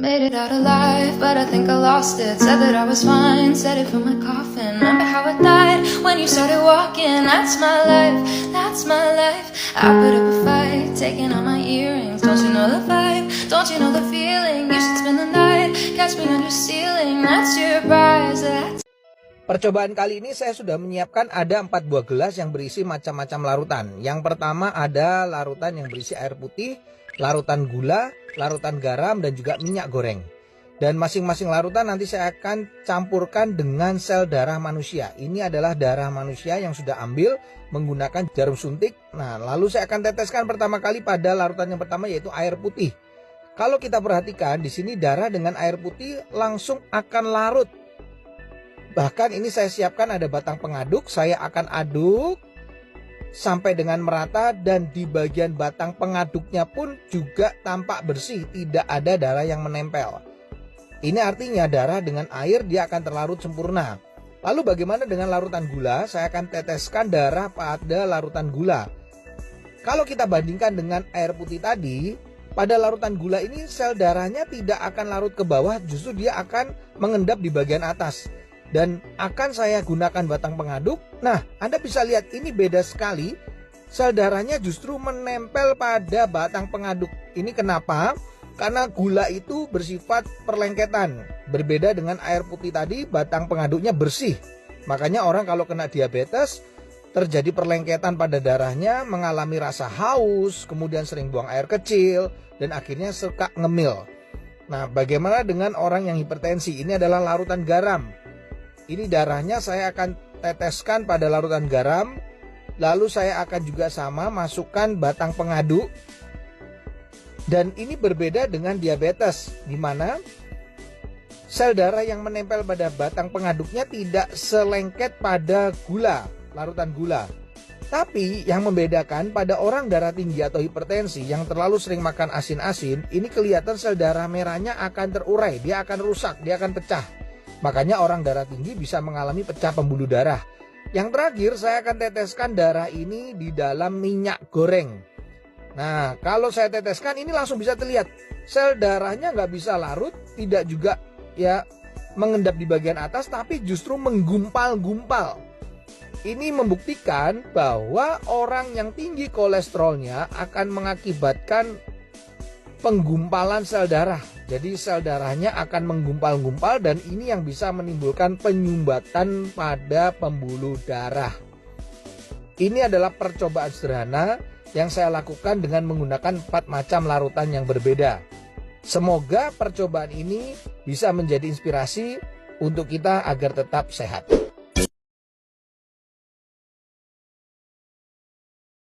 Made it out alive, but I think I lost it. Said that I was fine, said it from my coffin. Remember how I died when you started walking. That's my life, that's my life. I put up a fight, taking out my earrings. Don't you know the vibe, don't you know the feeling? You should spend the night, catch me under ceiling. That's your prize, that's... Percobaan kali ini saya sudah menyiapkan ada 4 buah gelas yang berisi macam-macam larutan. Yang pertama ada larutan yang berisi air putih, larutan gula, larutan garam, dan juga minyak goreng. Dan masing-masing larutan nanti saya akan campurkan dengan sel darah manusia. Ini adalah darah manusia yang sudah ambil menggunakan jarum suntik. Nah, lalu saya akan teteskan pertama kali pada larutan yang pertama, yaitu air putih. Kalau kita perhatikan di sini darah dengan air putih langsung akan larut. Bahkan ini saya siapkan ada batang pengaduk, saya akan aduk sampai dengan merata, dan di bagian batang pengaduknya pun juga tampak bersih, tidak ada darah yang menempel. Ini artinya darah dengan air dia akan terlarut sempurna. Lalu bagaimana dengan larutan gula? Saya akan teteskan darah pada larutan gula. Kalau kita bandingkan dengan air putih tadi, pada larutan gula ini sel darahnya tidak akan larut ke bawah, justru dia akan mengendap di bagian atas. Dan akan saya gunakan batang pengaduk. Nah, Anda bisa lihat ini beda sekali. Sel darahnya justru menempel pada batang pengaduk. Ini kenapa? Karena gula itu bersifat perlengketan. Berbeda dengan air putih tadi, batang pengaduknya bersih. Makanya orang kalau kena diabetes, terjadi perlengketan pada darahnya, mengalami rasa haus, kemudian sering buang air kecil, dan akhirnya suka ngemil. Nah, bagaimana dengan orang yang hipertensi? Ini adalah larutan garam. Ini darahnya saya akan teteskan pada larutan garam. Lalu saya akan juga sama masukkan batang pengaduk. Dan ini berbeda dengan diabetes, di mana sel darah yang menempel pada batang pengaduknya tidak selengket pada gula, larutan gula. Tapi yang membedakan pada orang darah tinggi atau hipertensi yang terlalu sering makan asin-asin, ini kelihatan sel darah merahnya akan terurai, dia akan rusak, dia akan pecah. Makanya orang darah tinggi bisa mengalami pecah pembuluh darah. Yang terakhir saya akan teteskan darah ini di dalam minyak goreng. Nah, kalau saya teteskan ini langsung bisa terlihat. Sel darahnya nggak bisa larut, tidak juga ya mengendap di bagian atas, tapi justru menggumpal-gumpal. Ini membuktikan bahwa orang yang tinggi kolesterolnya akan mengakibatkan penggumpalan sel darah. Jadi sel darahnya akan menggumpal-gumpal, dan ini yang bisa menimbulkan penyumbatan pada pembuluh darah. Ini adalah percobaan sederhana yang saya lakukan dengan menggunakan 4 macam larutan yang berbeda. Semoga percobaan ini bisa menjadi inspirasi untuk kita agar tetap sehat.